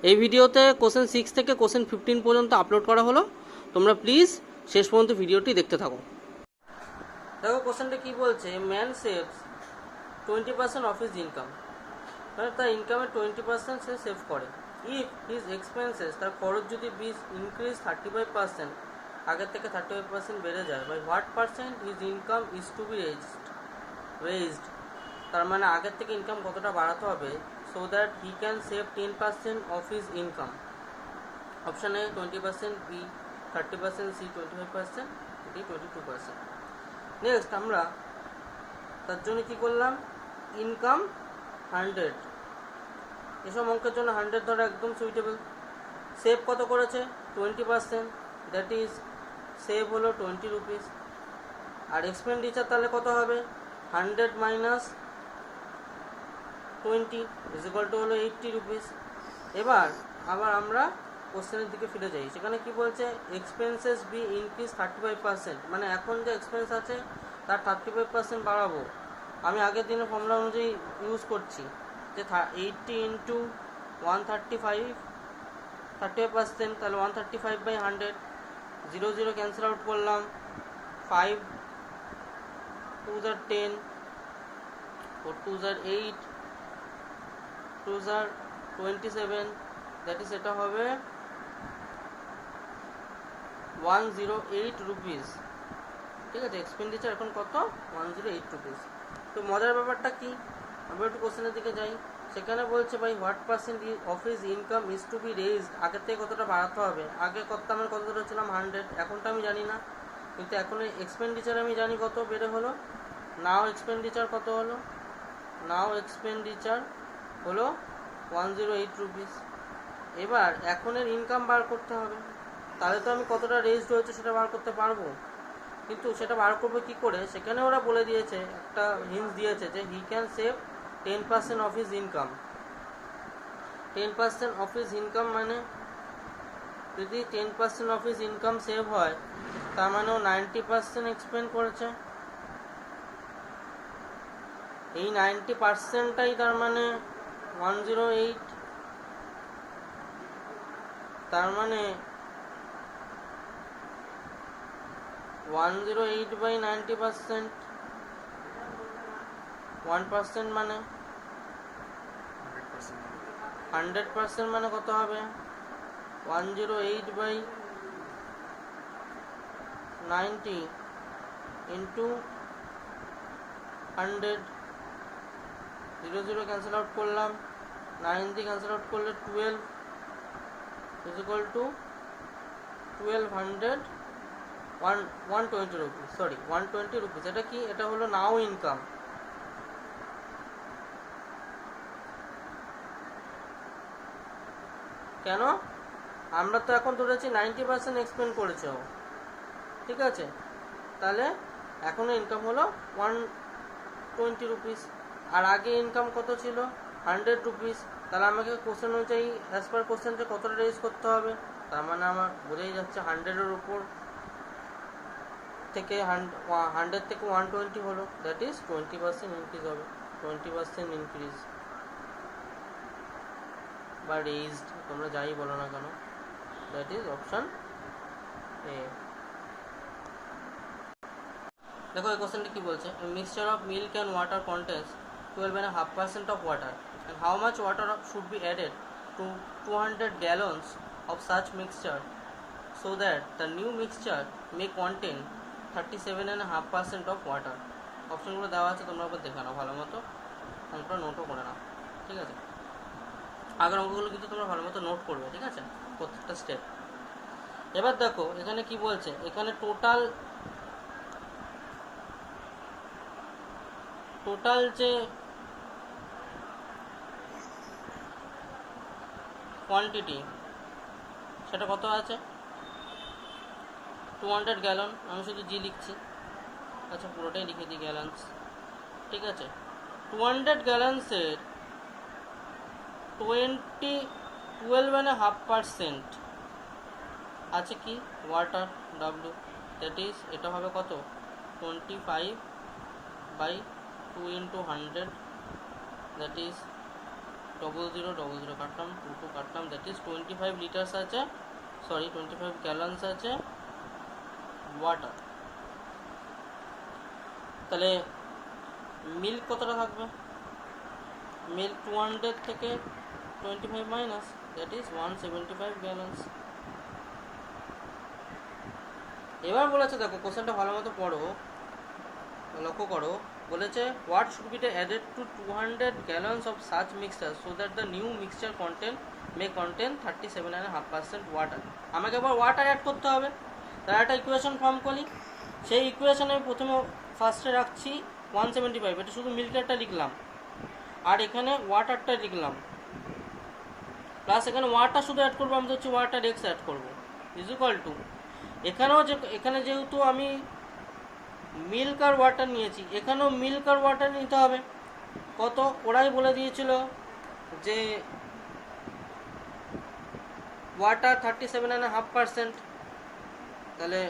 এই ভিডিওতে কোশ্চেন 6 থেকে কোশ্চেন 15 পর্যন্ত আপলোড করা হলো, তোমরা প্লিজ শেষ পর্যন্ত ভিডিওটি দেখতে থাকো। দেখো কোশ্চেনটা কি বলছে, man saves 20% of his income, মানে তার ইনকামের 20% সে সেভ করে। ইফ হিজ এক্সপেন্সেস, তার খরচ যদি ইনক্রিজ 35%, আগের থেকে 35% বেড়ে যায়, by what percent his income is to be raised, তার মানে আগের থেকে ইনকাম কতটা বাড়াতে হবে, so that he can save 10% of his income. Option A 20%, B 30%, C 25%, D 22%। Next আমরা তার জন্য কী করলাম, ইনকাম 100, এসব অঙ্কের জন্য 100 ধরা একদম সুইটেবল। সেভ কত করেছে 20%, দ্যাট ইজ সেভ হলো 20 রুপিস। আর এক্সপেন্ডিচার তাহলে কত হবে, 100 মাইনাস 20 ইজ ইকুয়াল টু হলো 80 রুপিস। এবার আবার আমরা কোশ্চেনের দিকে ফিরে যাই, সেখানে কি বলছে, এক্সপেন্সেস বি ইনক্রিজ 35%, মানে এখন যে এক্সপেন্স আছে তার 35% বাড়াবো। আমি আগের দিনের ফর্মুলা অনুযায়ী ইউজ করছি যে 80 ইন্টু 135, 35%, তাহলে 135/100, 0 0 ক্যান্সেল আউট করলাম, 5 2 10, 4 2 8, 2 27, দ্যাট ইজ এটা হবে 108 রুপিস। ঠিক আছে, এক্সপেন্ডিচার এখন কত, 108 রুপিস। তো মজার ব্যাপারটা কি, আমরা একটু কোশ্চেনের দিকে যাই। সেখানে বলছে ভাই what percent of his income is to be raised, আগের থেকে কতটা বাড়াতে হবে। আগে কত, আমার কত ধরেছিলাম 100, এখনটা আমি জানি না, কিন্তু এখন এক্সপেন্ডিচার আমি জানি কত বেড়ে হলো। নাও এক্সপেন্ডিচার কত হলো, নাও এক্সপেন্ডিচার হলো 108 রুপিস। এবার এখনের ইনকাম বার করতে হবে, তাহলে তো আমি কতটা রেজড হয়েছে সেটা বার করতে পারবো, কিন্তু সেটা বার করবো কী করে, সেখানে ওরা বলে দিয়েছে, একটা হিন্টস দিয়েছে যে হি can save 10% of his income. 10% of his income মানে যদি 10% অফ হিজ ইনকাম সেভ হয়, তার মানে ও 90% এক্সপেন্ড করেছে। এই 90%টাই তার মানে 108, তার মানে 108/90%, 1% মানে 100% মানে কত হবে, 108/90 ইন্টু 100, 0 0 ক্যান্সেল আউট করলাম, 9 দিয়ে ক্যান্সেল আউট করলে 12 is equal two 1200, 120 rupees, sorry 120 rupees. এটা কি, এটা হলো নাও ইনকাম। কেন, আমরা তো এখন ধরেছি 90% এক্সপেন্ড করেছে ও, ঠিক আছে, তাহলে এখনও ইনকাম হলো 120 রুপিস, আর আগে ইনকাম কত ছিল 100 রুপিস। তাহলে আমাকে কোশ্চেন অনুযায়ী অ্যাজ পার কোশ্চেন যে কতটা রেজ করতে হবে, তার মানে আমার বোঝাই যাচ্ছে 100-এর উপর থেকে 100 থেকে 120 হলো, দ্যাট ইজ 20% ইনক্রিজ হবে, 20% ইনক্রিজ বা রেজড, তোমরা যাই বলো না কেন, দ্যাট ইজ অপশান এ। দেখো এই কোশ্চেনটা কি বলছে, mixture of milk and water contains 12.5% of water, and how much water should be added to 200 gallons of such mixture so that the new mixture may contain 37.5% of water। অপশনগুলো দেওয়া আছে, তোমরা আবার দেখে নাও ভালো মতো, অঙ্কটা নোটও করে নাও, ঠিক আছে। আগের অঙ্কগুলো কিন্তু তোমরা ভালো মতো নোট করবে, ঠিক আছে, প্রত্যেকটা স্টেপ। এবার দেখো এখানে কি বলছে, এখানে টোটাল যে কোয়ান্টিটি সেটা কত আছে, 200 গ্যালন, আমি শুধু জি লিখছি, আচ্ছা পুরোটাই লিখে দিই গ্যালন্স, ঠিক আছে। 200 গ্যালন্সের 12.5% আছে কি ওয়াটার, ডাব্লিউ, দ্যাট ইজ এটা হবে কত 25/2 ইন্টু 100, দ্যাট ইজ 00 00 কাটলাম, 2 কাটলাম, দ্যাট ইজ 25 লিটার্স আছে, সরি 25 গ্যালনস আছে ওয়াটার। তাহলে মিল্ক কতটা থাকবে? মিল্ক 200 থেকে 25 মাইনাস, দ্যাট ইজ 175 গ্যালনস। এবার বলেছে, দেখো কোশ্চেনটা ভালো মতো পড়ো, লক্ষ্য করো। বলেছে what should be added to 200 gallons of such mixture so that the new mixture may contain 37.5% water. আমাকে এবার ওয়াটার অ্যাড করতে হবে, তার একটা ইকুয়েশন ফর্ম করি। সেই ইকুয়েশনে আমি প্রথমে ফার্স্টে রাখছি 175, এটা শুধু মিল্কেরটা লিখলাম, আর এখানে ওয়াটারটা লিখলাম, প্লাস এখানে ওয়াটার শুধু অ্যাড করবো, আমি তো হচ্ছে ওয়াটার এক্স অ্যাড করবো, ইজ ইকুয়াল টু এখানে যেহেতু আমি মিল্ক আর ওয়াটার নিয়েছি, এখানেও মিল্ক আর ওয়াটার নিতে হবে। কত? ওরাই বলে দিয়েছিল যে ওয়াটার 37.5%, তাহলে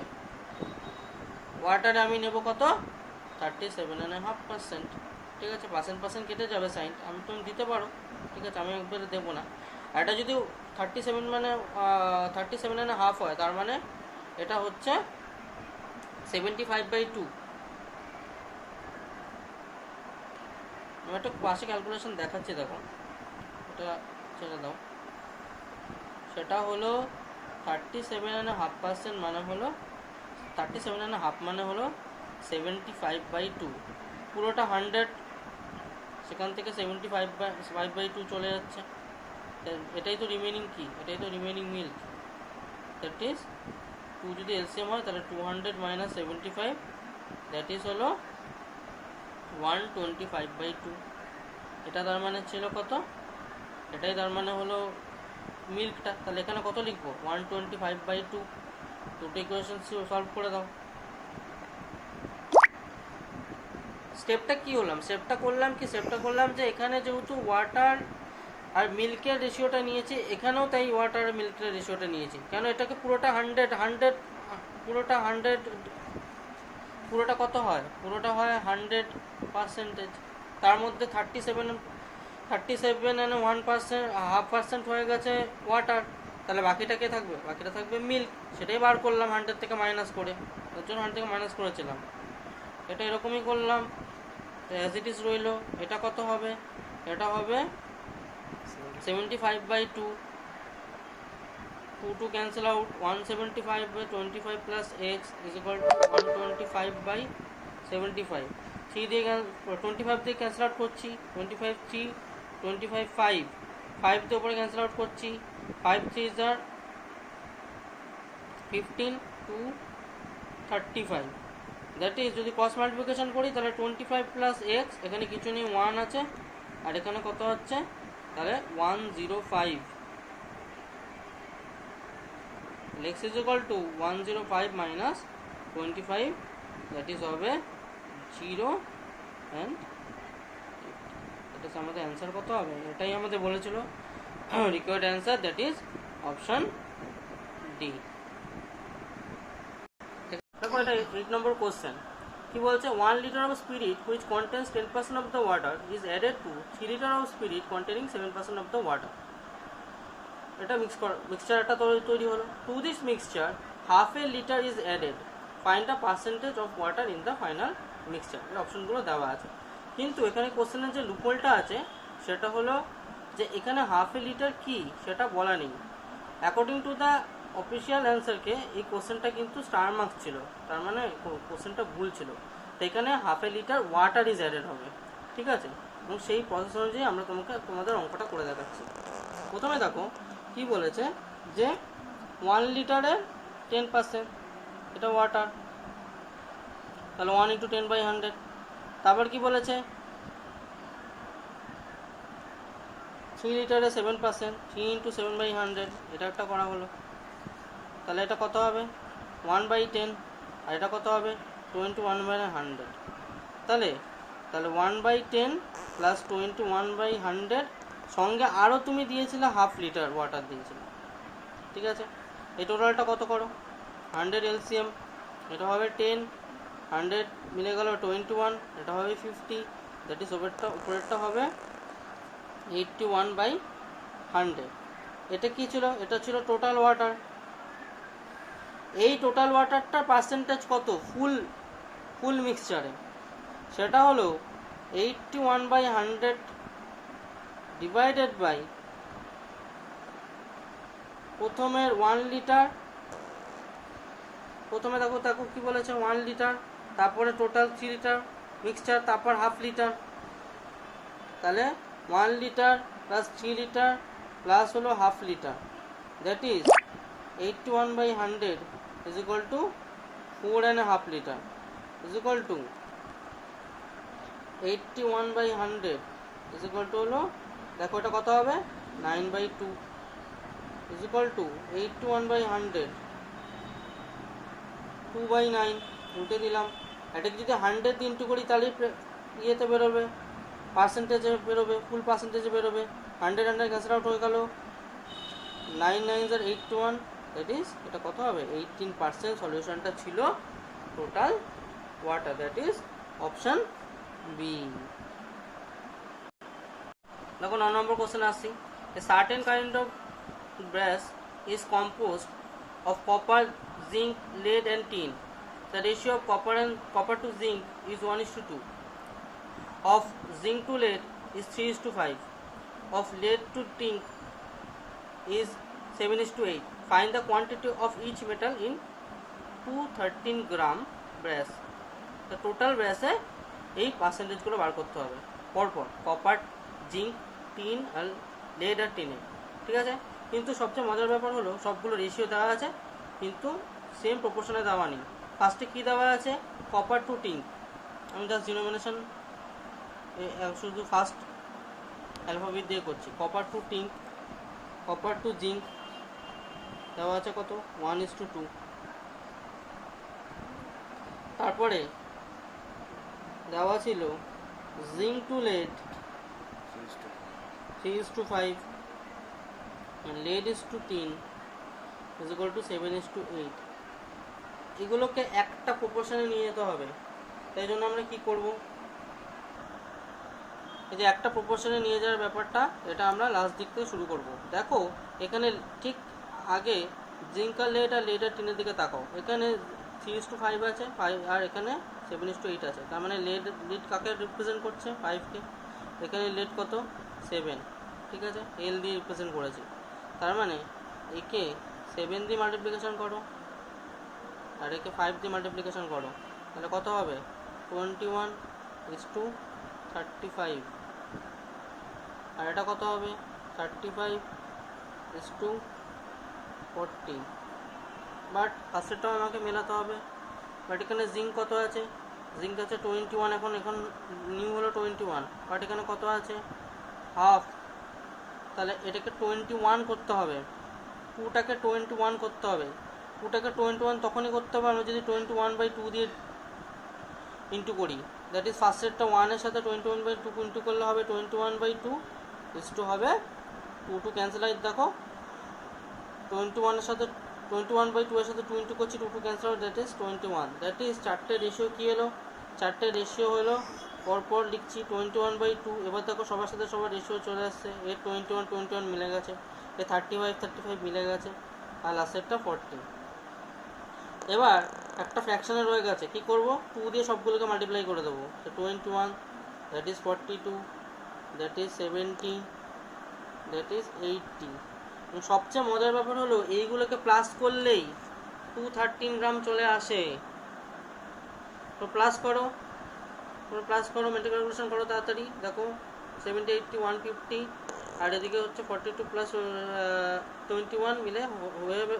ওয়াটারে আমি নেব কত? 37.5%। ঠিক আছে, পার্সেন্ট কেটে যাবে সাইন, তুমি দিতে পারো, ঠিক আছে, আমি একবারে দেবো না। আর এটা যদি 37 মানে 37.5 হয়, তার মানে এটা হচ্ছে 75/2। আমি একটা পাশে ক্যালকুলেশন দেখাচ্ছি, দেখো, এটা ছেড়ে দাও। সেটা হলো 37.5% মানে হলো 37.5 মানে হলো 75/2, পুরোটা 100, সেখান থেকে 75/2 চলে যাচ্ছে। এটাই তো রিমেনিং কি? এটাই তো রিমেনিং মিল্ক। দ্যাট ইজ 2 যদি এলসিএম হয় তাহলে 200 মাইনাস 75, দ্যাট ইজ হলো 125/2। এটা তার মানে ছিল কত? এটাই তার মানে হলো মিল্কটা। তাহলে এখানে কত লিখবো? 125/2। দুটো ইকুয়েশন সলভ করে দাও। স্টেপটা কি হলাম? স্টেপটা করলাম যে এখানে যেহেতু ওয়াটার আর মিল্কের রেশিওটা নিয়েছি, এখানেও তাই ওয়াটার আর মিল্কের রেশিওটা নিয়েছি। কেন? এটাকে পুরোটা 100 পুরোটা কত হয়? পুরোটা হয় 100%। তার মধ্যে 37.1% হয়ে গেছে ওয়াটার, তাহলে বাকিটা কে থাকবে? বাকিটা থাকবে মিল্ক। সেটাই বার করলাম 100 থেকে মাইনাস করে, তার জন্য 100 থেকে মাইনাস করেছিলাম। এটা এরকমই করলাম, অ্যাজ ইট ইজ রইল। এটা কত হবে? এটা হবে 75/2। 2 cancel out, 175/25 plus x is equal two 125/75। 3 দিয়ে 25 দিয়ে ক্যান্সেল আউট করছি, 25 3, 25 5, 5 দিয়ে উপরে ক্যান্সেল আউট করছি, 5 3 is 15, 2 35। দ্যাট ইজ যদি ক্রস মাল্টিপ্লিকেশন করি তাহলে 25 প্লাস এক্স, এখানে কিছু নেই 1 আছে, আর এখানে কত হচ্ছে? তাহলে 105। x is equal to 105 minus 25, that is হবে 0 and এটা আমাদের অ্যান্সার কত হবে? এটাই আমাদের বলেছিল required answer, that is option D. দেখো এটা 8 নম্বর কোশ্চেন কি বলছে? 1 liter of spirit which contains 10% of the water is added to 3 liter of spirit containing 7% of the water. এটা মিক্সচার একটা তৈরি হলো। To this mixture half A litre is added, find the percentage of water in the final mixture. এই অপশনগুলো দেওয়া আছে, কিন্তু এখানে কোশ্চেনের যে লুপহোলটা আছে সেটা হলো যে এখানে হাফ এ লিটার কি সেটা বলা নেই। অ্যাকর্ডিং টু দ্য অফিসিয়াল অ্যান্সারকে এই কোশ্চেনটা কিন্তু স্টার মার্কস ছিল, তার মানে কোশ্চেনটা ভুল ছিল। তো এখানে half A litre water is added হবে, ঠিক আছে? এবং সেই প্রসেস অনুযায়ী আমরা তোমাদের অঙ্কটা করে দেখাচ্ছি। প্রথমে দেখো কি বলেছে যে 1 লিটারের 10% এটা ওয়াটার, তাহলে 1 × 10/100। তারপর কি বলেছে 3 লিটারে 7%, 3 × 7/100, এটা একটা করা হলো। তাহলে এটা কত হবে? 1/10। আর এটা কত হবে? 2 × 1/100। তাহলে 1/10 প্লাস 2 × 1/100, সঙ্গে আরও তুমি দিয়েছিলে হাফ লিটার ওয়াটার দিয়েছিলে, ঠিক আছে? এই টোটালটা কত করো? 100 এলসিএম, এটা হবে 10, 100 মিলে গেল 21, এটা হবে 50, দ্যাট ইজ উপরেরটা হবে 81/100। এটা কি ছিল? এটা ছিল টোটাল ওয়াটার। এই টোটাল ওয়াটারটার পার্সেন্টেজ কত ফুল মিক্সচারে? সেটা হলো 81/100 ডিভাইডেড বাই প্রথমের 1 লিটার, প্রথমে দেখো কি বলেছে 1 লিটার, তারপরে টোটাল 3 লিটার মিক্সচার, তারপর হাফ লিটার। তাহলে 1 লিটার প্লাস 3 লিটার প্লাস হলো half litre, that is 81/100 is equal two 4.5 litre, is equal two 81/100 is equal two হলো, দেখো এটা কত হবে 9/2 ইজ ইকুয়াল টু 81/100 2/9 উল্টে দিলাম। এটাকে যদি 100 ইন্টু করি তাহলে ইয়েতে বেরোবে, পার্সেন্টেজে বেরোবে, ফুল পার্সেন্টেজে বেরোবে। 100 ক্যান্সেল আউট হয়ে গেল, 9 9 81, দ্যাট ইজ এটা কত হবে 18% সলিউশনটা ছিল total water, that is option B. দেখো 9 নম্বর কোশ্চেন আসছি। A certain kind of brush is composed of copper, zinc, lead and tin. The ratio of copper to zinc is 1:2. Of zinc to lead is 3:5. Of lead to tin is 7:8. Find the quantity of each metal in 213 gram brass. The total brass এ এই পার্সেন্টেজগুলো বার করতে হবে পরপর, copper, zinc, tin আর lead আর টিনে, ঠিক আছে। কিন্তু সবচেয়ে মজার ব্যাপার হলো সবগুলো রেশিও দেওয়া আছে কিন্তু সেম প্রপোর্শনে দেওয়া নেই। ফার্স্টে কী দেওয়া আছে? Copper to zinc. আমি জাস্ট ডিনোমিনেশন শুধু ফার্স্ট অ্যালফাবেট দিয়ে করছি। Copper to zinc, copper to zinc দেওয়া আছে কত 1:2। তারপরে দেওয়া ছিল zinc to lead 3:5, lead is to tin is equal to 7:8। এগুলোকে একটা প্রপোর্শনে নিয়ে যেতে হবে, তাই জন্য আমরা কি করব, এই যে একটা প্রপোর্শনে নিয়ে যাওয়ার ব্যাপারটা, এটা আমরা লাস্ট দিক থেকে শুরু করব। দেখো এখানে ঠিক আগে জিঙ্ক আর লেড আর টিনের দিকে তাকাও, এখানে 3:5 আছে আর এখানে 7:8 আছে, তার মানে লিড কাকে রিপ্রেজেন্ট করছে 5কে, এখানে লিড কত 7, ঠিক আছে, এল দিয়ে রিপ্রেজেন্ট করেছি। তার মানে একে 7 দিয়ে মাল্টিপ্লিকেশন করো আর একে 5 দিয়ে মাল্টিপ্লিকেশন করো, তাহলে কত হবে 21:35। আর এটা কত হবে 35:40। বাট ফার্স্টেরটাও আমাকে মেলাতে হবে। বাট এখানে জিঙ্ক কত আছে? জিঙ্ক আছে 21, এখন নিউ হলো 21, বাট এখানে কত আছে হাফ, তাহলে এটাকে 21 করতে হবে, 2টাকে 21 করতে হবে। 2টাকে 21 তখনই করতে হবে আমরা যদি 21/2 দিয়ে ইন্টু করি, দ্যাট ইজ ফার্স্টেরটা 1-এর সাথে 21/2 ইন্টু করলে হবে 21/2 ইস টু হবে 2 ক্যান্সেল আউট। দেখো 21-এর সাথে 21/2 এর সাথে 2 ইন্টু করছি, 2 cancel out, that is 21। That is চারটে রেশিও কী এলো? চারটে রেশিও হলো, পরপর লিখছি 21/2। এবার দেখো সবার সাথে সবার রেশিও চলে আসছে, এর 21 মিলে গেছে, এর 35 মিলে গেছে, আর লাস্টেরটা 40। এবার একটা ফ্র্যাকশানে রয়ে গেছে, কি করব? 2 দিয়ে সবগুলোকে মাল্টিপ্লাই করে দেবো, তো 21, that is 42, that is 70, that is 80। সবচেয়ে মজার ব্যাপার হলো এইগুলোকে প্লাস করলেই 213 গ্রাম চলে আসে। তো প্লাস করো, মেন্টাল ক্যালকুলেশন করো তাড়াতাড়ি। দেখো 70, 80, 150 আর এদিকে হচ্ছে 42 প্লাস 21 মিলে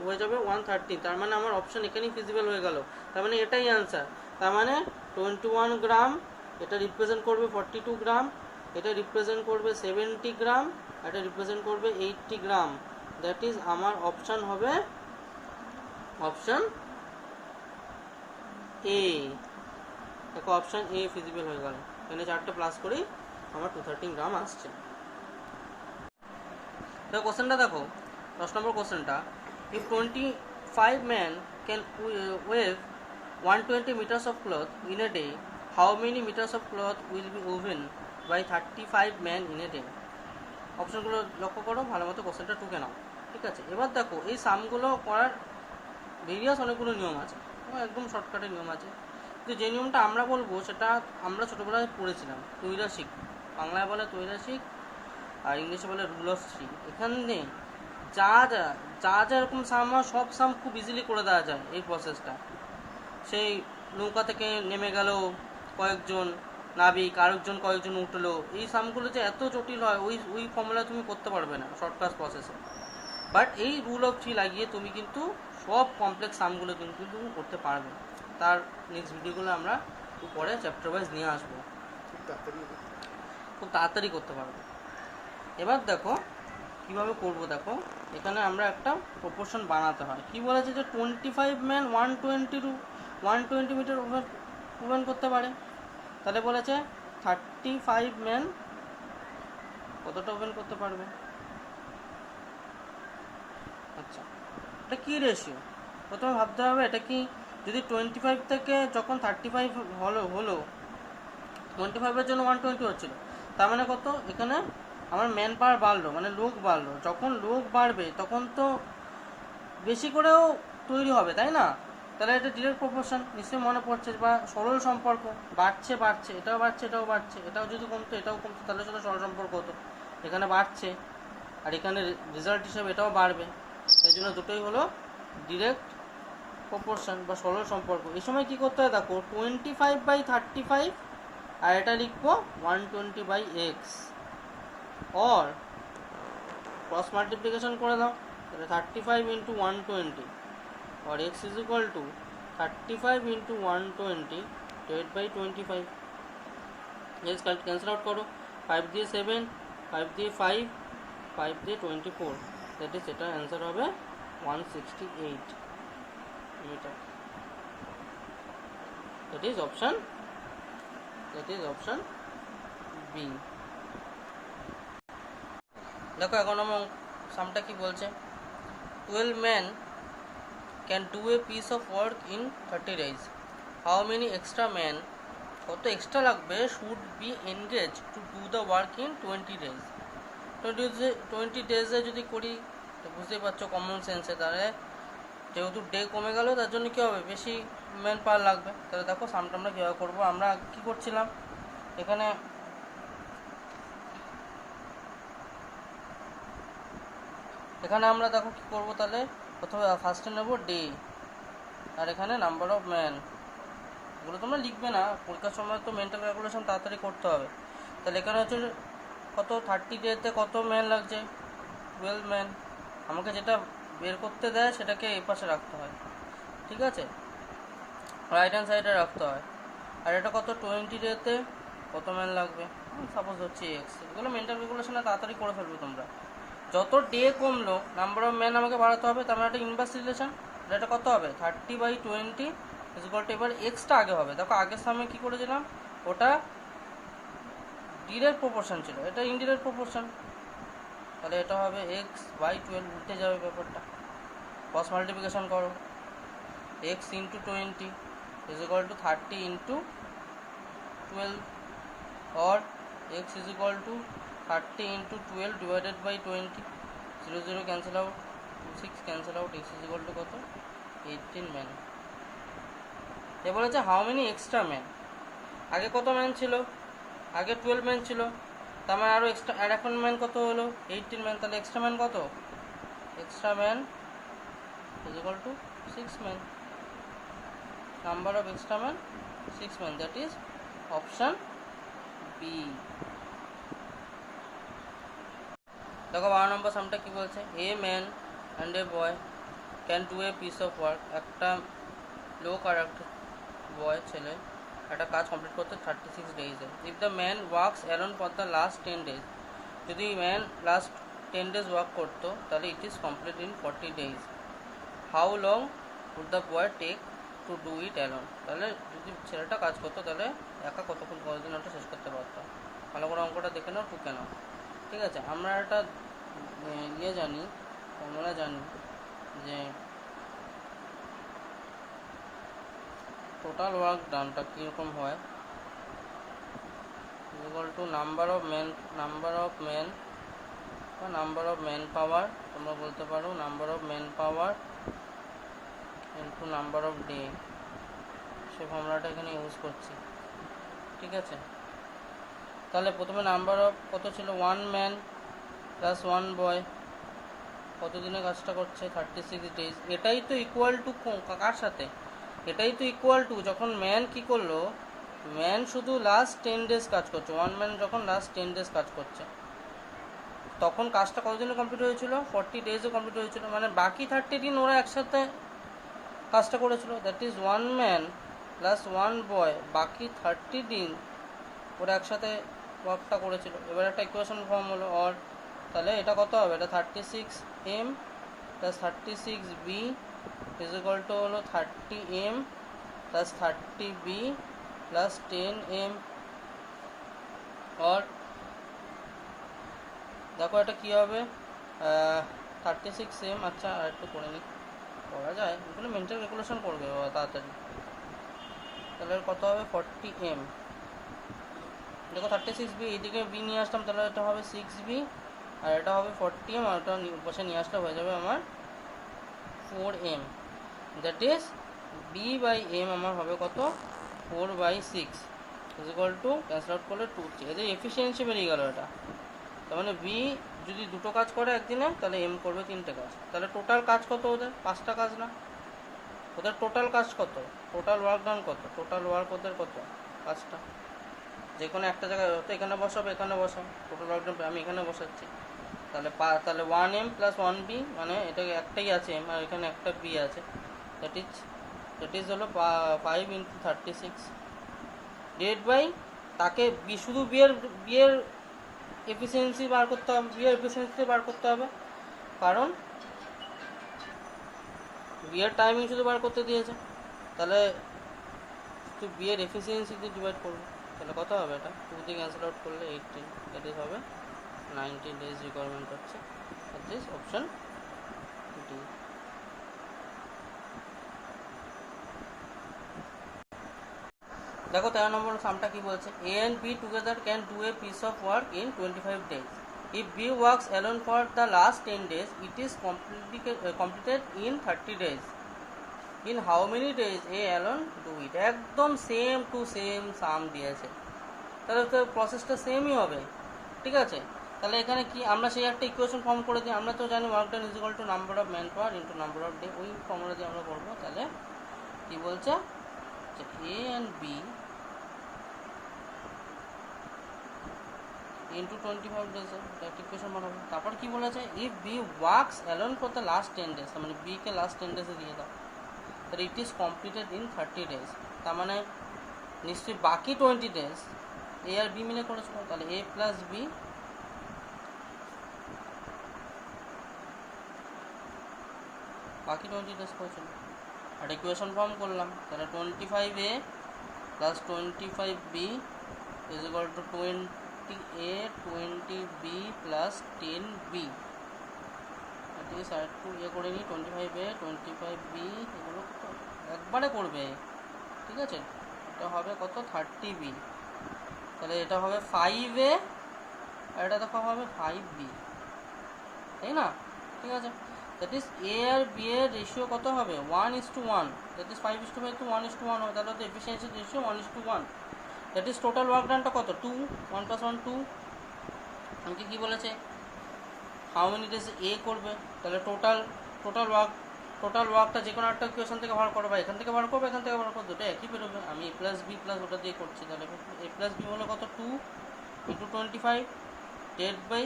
হয়ে যাবে 113। তার মানে আমার অপশন এখানেই ফিজিবল হয়ে গেল, তার মানে এটাই অ্যান্সার। তার মানে 21 গ্রাম, এটা রিপ্রেজেন্ট করবে 42 গ্রাম, এটা রিপ্রেজেন্ট করবে 70 গ্রাম, এটা রিপ্রেজেন্ট করবে 80 গ্রাম। দ্যাট ইজ আমার অপশন হবে অপশন এ। দেখো অপশন এ ফিজিবল হয়ে গেল, এখানে 4টে প্লাস করেই আমার 213 গ্রাম আসছে। দেখো কোশ্চেনটা দেখো, 10 নম্বর কোশ্চেনটা, if 25 men can weave 120 meters of cloth in a day, how many meters of cloth will be woven by 35 men in a day? অপশনগুলো লক্ষ্য করো, ভালো মতো কোশ্চেনটা টুকে নাও। ঠিক আছে, এবার দেখো এই সামগুলো করার ভেরিয়াস অনেকগুলো নিয়ম আছে, একদম শর্টকাটের নিয়ম আছে, কিন্তু যে নিয়মটা আমরা বলবো সেটা আমরা ছোটোবেলায় পড়েছিলাম, তৈরাসিক, বাংলায় বলে তৈরাসিক আর ইংলিশে বলে রুল অফ থ্রি। এখানে যা যা যা যা এরকম সাম হয় সব সাম খুব ইজিলি করে দেওয়া যায় এই প্রসেসটা। সেই নৌকা থেকে নেমে গেল কয়েকজন নাবিক, আরেকজন কয়েকজন উঠলো, এই সামগুলো যে এত জটিল হয় ওই ওই ফর্মুলা তুমি করতে পারবে না শর্টকাট প্রসেসে। বাট এই রুল অফ থ্রি লাগিয়ে তুমি কিন্তু সব কমপ্লেক্স সামগুলো কিন্তু তুমি করতে পারবে। তার নেক্সট ভিডিওগুলো আমরা পরে চ্যাপ্টার ওয়াইজ নিয়ে আসবো, খুব তাড়াতাড়ি করতে পারবে। এবার দেখো কীভাবে করব, দেখো এখানে আমরা একটা প্রপোর্শন বানাতে হয়। কি বলেছে যে 25 ম্যান 120 মিটার ওপেন করতে পারে, তাহলে বলেছে 35 ম্যান কতটা ওপেন করতে পারবে। আচ্ছা, এটা কী রেশিও প্রথমে ভাবতে হবে, এটা কি যদি 25 থেকে যখন 35 হলো 25-এর জন্য 120 হচ্ছিল, তার মানে কত, এখানে আমার ম্যান পাওয়ার বাড়লো, মানে লোক বাড়লো। যখন লোক বাড়বে তখন তো বেশি করেও তৈরি হবে, তাই না? তাহলে এটা ডিরেক্ট প্রপোর্শন নিশ্চয়ই মনে পড়ছে, বা সরল সম্পর্ক, বাড়ছে বাড়ছে, এটাও বাড়ছে এটাও বাড়ছে, এটাও যদি কমতো এটাও কমতো, তাহলে সেটা সরল সম্পর্ক হতো। এখানে বাড়ছে আর এখানে রেজাল্ট হিসেবে এটাও বাড়বে, তাই জন্য দুটোই হলো ডিরেক্ট প্রপোর্শন বা সরল সম্পর্ক। এই সময় কী করতে হয় দেখো, 25/35 আর এটা লিখবো 120/x, और क्रॉस मल्टीप्लिकेशन করে দাও, তাহলে 35 × 120 और x is equal to 35 × 120 divided/25। x cancel out करो, 5 দিয়ে 7, 5 দিয়ে 5, 5 দিয়ে 24, দ্যাট ইজ এটা অ্যান্সার হবে 168 metre. That is option B. দেখো এখন আমার সামটা কি বলছে, 12 men can do a piece of work in 30 days. How many extra men, কত এক্সট্রা লাগবে, should be engaged to do the work in 20 days? 20 ডেজে যদি করি তো বুঝতেই পারছো কমন সেন্সে, তাহলে যেহেতু ডে কমে গেল তার জন্য কী হবে, বেশি ম্যান পাওয়ার লাগবে। তাহলে দেখো সামটা আমরা কীভাবে করবো, আমরা কী করছিলাম এখানে, আমরা দেখো কী করবো, তাহলে প্রথমে ফার্স্টে নেব ডে, আর এখানে নাম্বার অফ ম্যান, এগুলো তোমরা লিখবে না, পরীক্ষার সময় তো মেন্টাল ক্যালকুলেশন তাড়াতাড়ি করতে হবে। তাহলে এখানে হচ্ছে কত, 30 ডেতে কত ম্যান লাগছে, 12 ম্যান। আমাকে যেটা বের করতে দেয় সেটাকে এই পাশে রাখতে হয়, ঠিক আছে, রাইট হ্যান্ড সাইডে রাখতে হয়। আর এটা কত, 20 ডেতে কত ম্যান লাগবে, সাপোজ হচ্ছে এক্স। এগুলো মেন্টাল ক্যালকুলেশনে তাড়াতাড়ি করে ফেলবে তোমরা। যত ডে কমলো নাম্বার অফ ম্যান আমাকে বাড়াতে হবে, তার মানে একটা ইনভার্স রিলেশন, এটা কত হবে 30/20 ইজ ইকুয়াল টু, এবার এক্সটা আগে হবে। দেখো আগের সময় কী করেছিলাম, ওটা ডিরেক্ট প্রপোর্শন ছিল, এটা ইনডিরেক্ট প্রপোর্শন, তাহলে এটা হবে x/12, উল্টে যাবে ব্যাপারটা। ক্রস মাল্টিপ্লিকেশন করো, x × 20 ইজ ইকুয়াল টু 30 × 12, और x is equal to 30 × 12 divided/20, 0 0 cancel out, 6 cancel out, x is equal to कत 18 ম্যান। এ বলেছে হাউ মেনি এক্সট্রা ম্যান, আগে কত ম্যান ছিল, আগে 12 ম্যান ছিল, তার মানে আরও এক্সট্রা, আর এখন ম্যান কত হলো 18 ম্যান, তাহলে এক্সট্রা ম্যান কত, extra man is equal to 6 man, number of extra man 6 man, that is option B. দেখো 12 নম্বর সামটা কি বলছে, a man and a boy can do a piece of work, একটা লোক আর একটা বয় ছেলে একটা কাজ কমপ্লিট করতে 36 ডেজে। If the man works alone for the last 10 days, যদি ম্যান লাস্ট 10 days ওয়ার্ক করতো তাহলে it is complete in 40 days. How long would the boy take to do it alone, তাহলে যদি ছেলেটা কাজ করতো তাহলে একা কতক্ষণ কতদিন ওটা শেষ করতে পারতো। ভালো করে অঙ্কটা দেখে নাও, টুকে নাও, ঠিক আছে। আমরা একটা জানি, ফর্মুলা জানি যে টোটাল ওয়ার্ক ডানটা কীরকম হয়, equal to number of man বা নাম্বার অফ ম্যান পাওয়ার তোমরা বলতে পারো number of man power into number of day, সে ফর্মুলাটা এখানে ইউজ করছি। ঠিক আছে, তাহলে প্রথমে নাম্বার অফ কত ছিল, 1 ম্যান প্লাস 1 বয়, কতদিনে কাজটা করছে, 36 ডেজ। এটাই তো ইকুয়াল টু কার সাথে, এটাই তো ইকুয়াল টু যখন ম্যান কি করলো, ম্যান শুধু লাস্ট 10 ডেজ কাজ করছে, 1 ম্যান যখন লাস্ট 10 ডেজ কাজ করছে তখন কাজটা কতদিনে কমপ্লিট হয়েছিল, 40 ডেজে কমপ্লিট হয়েছিল, মানে বাকি 30 দিন ওরা একসাথে কাজটা করেছিল। দ্যাট ইজ 1 ম্যান প্লাস 1 বয়, বাকি 30 দিন ওরা একসাথে ওয়ার্কটা করেছিল। এবার একটা ইকুয়েশন ফর্ম হলো অর, তাহলে এটা কত হবে, এটা 36m plus 36b is equal two হলো 30m plus 30b plus 10m। Or দেখো এটা কী হবে, 36m, আচ্ছা আর একটু করে নিই, করা যায় এগুলো, মেন্টাল ক্যালকুলেশন করবে তাড়াতাড়ি। তাহলে কত হবে 40m, দেখো 36b, এইদিকে b নিয়ে আসলাম তাহলে এটা হবে 6b, আর এটা হবে 40m, আর এটা বসে নিয়ে আসলে হয়ে যাবে আমার 4m। That is b by m আমার হবে কত, 4/6 is equal to, cancel out করলে 2, এদের এফিসিয়েন্সি বেরিয়ে গেল এটা। তার মানে b যদি দুটো কাজ করে একদিনে তাহলে m করবে 3টে কাজ। তাহলে টোটাল কাজ কত ওদের, 5টা কাজ না, ওদের টোটাল কাজ কত, টোটাল ওয়ার্ক ডান কত, টোটাল ওয়ার্ক ওদের কত, 5টা। যে কোনো একটা জায়গায় হয়তো এখানে বসাবো, এখানে বসাবো, টোটাল ওয়ার্ক ডান আমি এখানে বসাচ্ছি। তাহলে 1m প্লাস 1b, মানে এটা একটাই আছে m আর এখানে একটা b আছে, দ্যাট ইজ হলো 5 × 36 ডিভাইড বাই, তাকে শুধু বিয়ের এফিসিয়েন্সি বার করতে হবে, কারণ বিয়ের টাইমিং শুধু বার করতে দিয়েছে, তাহলে তুই বিয়ের এফিসিয়েন্সি দিয়ে ডিভাইড করবে, তাহলে কত হবে, এটা 2 দিয়ে ক্যান্সেল আউট করলে 18, দ্যাট ইজ হবে 90 ডেজ রিকোয়ারমেন্ট হচ্ছে। That is option D. দেখো 13 নম্বর সামটা কি বলছে, A and B together can do a piece of work in 25 days. If B works alone for the last 10 days, it is completed in 30 days. In how many days A alone do it? একদম same to same সাম দিয়েছে, তাহলে তো প্রসেসটা সেমই হবে। ঠিক আছে, তাহলে এখানে কি আমরা সেই একটা ইকুয়েশন ফর্ম করে দিই, আমরা তো জানি work done is equal to number of man power into number of day, ওই ফর্মুলা দিয়ে আমরা করবো। তাহলে কি বলছে, A and B into 25 days, একটা ইকুয়েশন বানাবো। তারপর কি বলেছে, if B works alone for the last 10 days, তার মানে B কে লাস্ট 10 ডেজে দিয়ে দাও, তাহলে it is completed in 30 days, তার মানে নিশ্চয়ই বাকি 20 ডেজ A আর B মিলে করেছিল, তাহলে A প্লাস B বাকি 20 ডেজ করেছিল। আর ইকুয়েশন ফর্ম করলাম, তাহলে 25A plus 25B is equal two 20A 20B plus 10B। ঠিক আছে, আর একটু করে নিই, 25A 25B এগুলো একবারে করবে। ঠিক আছে, এটা হবে কত, 30B, তাহলে এটা হবে 5A, আর এটা দেখো হবে 5B, তাই না? ঠিক আছে, দ্যাট ইজ A আর B এর রেশিও কত হবে, 1:1, দ্যাট ইজ 5:5 তো 1:1 হবে, তাহলে তো efficiency ratio 1:1। That is total work ডানটা কত, 2, 1 + 1 2। আমাকে কী বলেছে, হাউ মেনি ডেজ A করবে, তাহলে টোটাল ওয়ার্কটা যে কোনো একটা ইকুয়েশন থেকে বার করবে, এখান থেকে বার করবে, এখান থেকে বার করবে, দুটো একই বেরোবে। আমি A প্লাস B প্লাস ওটা দিয়ে করছি, তাহলে A প্লাস B হলো কত, 2 × 25 ডিভাইড বাই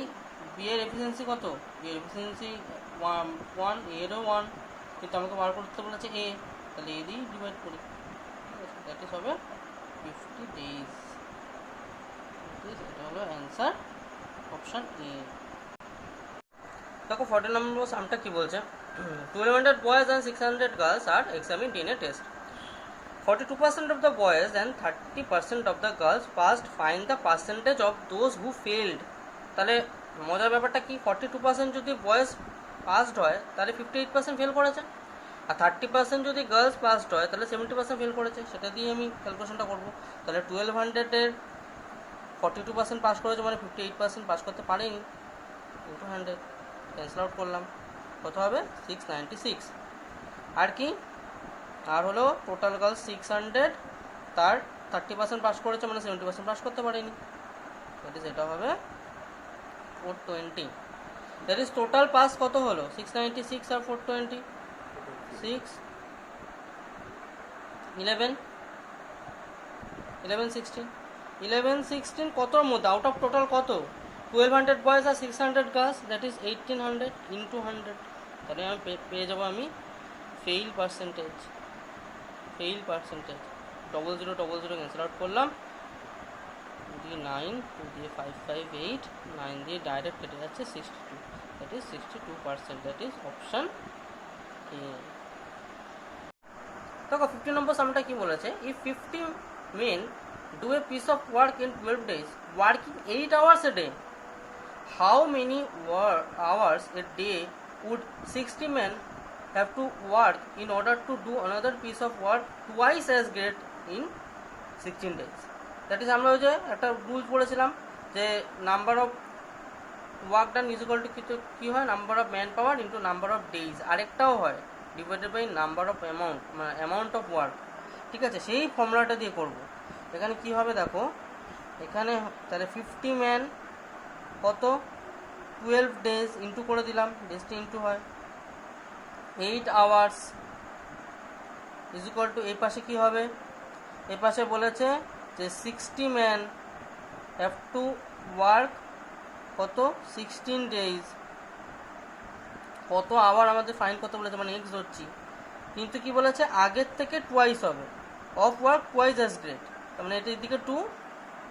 B এর এফিসিয়েন্সি কত, B এর এফিসিয়েন্সি 1, এরও 1, কিন্তু আমাকে বার করতে বলেছে A, তাহলে A দিয়ে ডিভাইড করি। ঠিক আছে, দ্যাট ইজ হবে 50 days। এটা হলো অ্যান্সার, অপশান এ। দেখো 40 নম্বর সামটা কি বলছে, 1200 boys and 600 girls are examined in a test. 42% of the boys and 30% of the girls passed. Find the percentage of those who failed. তাহলে মজার ব্যাপারটা কি, 42% যদি বয়েজ পাসড হয় তাহলে 58% ফেল করেছে, আর 30% যদি গার্লস পাসড হয় তাহলে 70% ফেল করেছে। সেটা দিয়ে আমি ক্যালকুলেশনটা করবো। তাহলে 1200-এর 42% পাস করেছে, মানে 58% পাস করতে পারেনি, 200 ক্যান্সেল আউট করলাম। কত হবে 696। আর কি আর হলো টোটাল গার্লস 600, তার 30% পাস করেছে, মানে 70% পাস করতে পারেনি, দ্যাট ইজ এটা হবে 420। দ্যাট ইজ টোটাল পাস কত হলো 696 আর 420, 6 11 11 16 11 16 কতর মধ্যে আউট অফ টোটাল কত 1200 বয়েজ আর 600 গার্লস, দ্যাট ইজ 1800 ইন্টু 100। তাহলে আমি পেয়ে যাবো আমি ফেইল পার্সেন্টেজ 0000 ক্যান্সেল আউট করলাম, দিয়ে 9 দিয়ে 558 9 দিয়ে ডাইরেক্ট কেটে যাচ্ছে 62, that is 62%, that is option A. দেখো 15 নম্বর সামটা কি বলেছে, if 50 men do a piece of work in 12 days working 8 hours a day, how many hours a day would 60 men have to work in order to do another piece of work twice as great in 16 days? That is আমরা ওই যে একটা rules পড়েছিলাম যে number of work done is equal to কী হয়, number of man power into number of days, আরেকটাও হয় divided by number of amount, মানে অ্যামাউন্ট অফ ওয়ার্ক। ঠিক আছে, সেই ফর্মুলাটা দিয়ে করব। এখানে কি হবে দেখো, এখানে তাহলে 50 ম্যান কত 12 ডেজ ইন্টু করে দিলাম, ডেজটি ইন্টু হয় 8 আওয়ার্স ইজ ইকুয়াল টু, এই পাশে কী হবে, এই পাশে বলেছে যে 60 ম্যান হ্যাভ টু ওয়ার্ক কত 16 ডেজ, কত আওয়ার আমাদের ফাইন করতে বলেছে, মানে এক্স ধরছি, কিন্তু কি বলেছে আগের থেকে টুয়াইস হবে, of work twice as great, তার মানে এটা এদিকে 2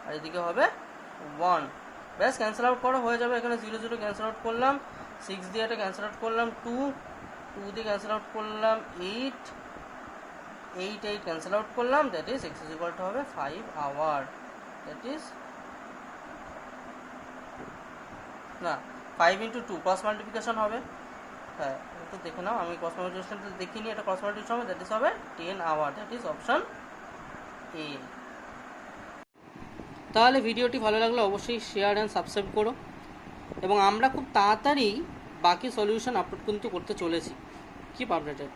আর এদিকে হবে 1, ব্যাস ক্যান্সেল আউট করা হয়ে যাবে। এখানে 0 0 ক্যান্সেল আউট করলাম, 6 দিয়ে এটা ক্যান্সেল আউট করলাম, 2 দিয়ে ক্যান্সেল আউট করলাম, 8 ক্যান্সেল আউট করলাম, that is x is equal two হবে 5 আওয়ার, দ্যাট ইজ না 5 ইন্টু 2 ক্রস মাল্টিপ্লিকেশন হবে, হ্যাঁ একটু দেখে নাও, আমি ক্রস মাল্টিপ্লিকেশনটা দেখিনি, এটা ক্রস মাল্টিপ্লিকেশন হবে, দ্যাট ইজ হবে 10 hour, that is option A. তাহলে ভিডিওটি ভালো লাগলে অবশ্যই শেয়ার অ্যান্ড সাবস্ক্রাইব করো, এবং আমরা খুব তাড়াতাড়ি বাকি সলিউশন আপলোড কিন্তু করতে চলেছি, কিপ আপডেটেড।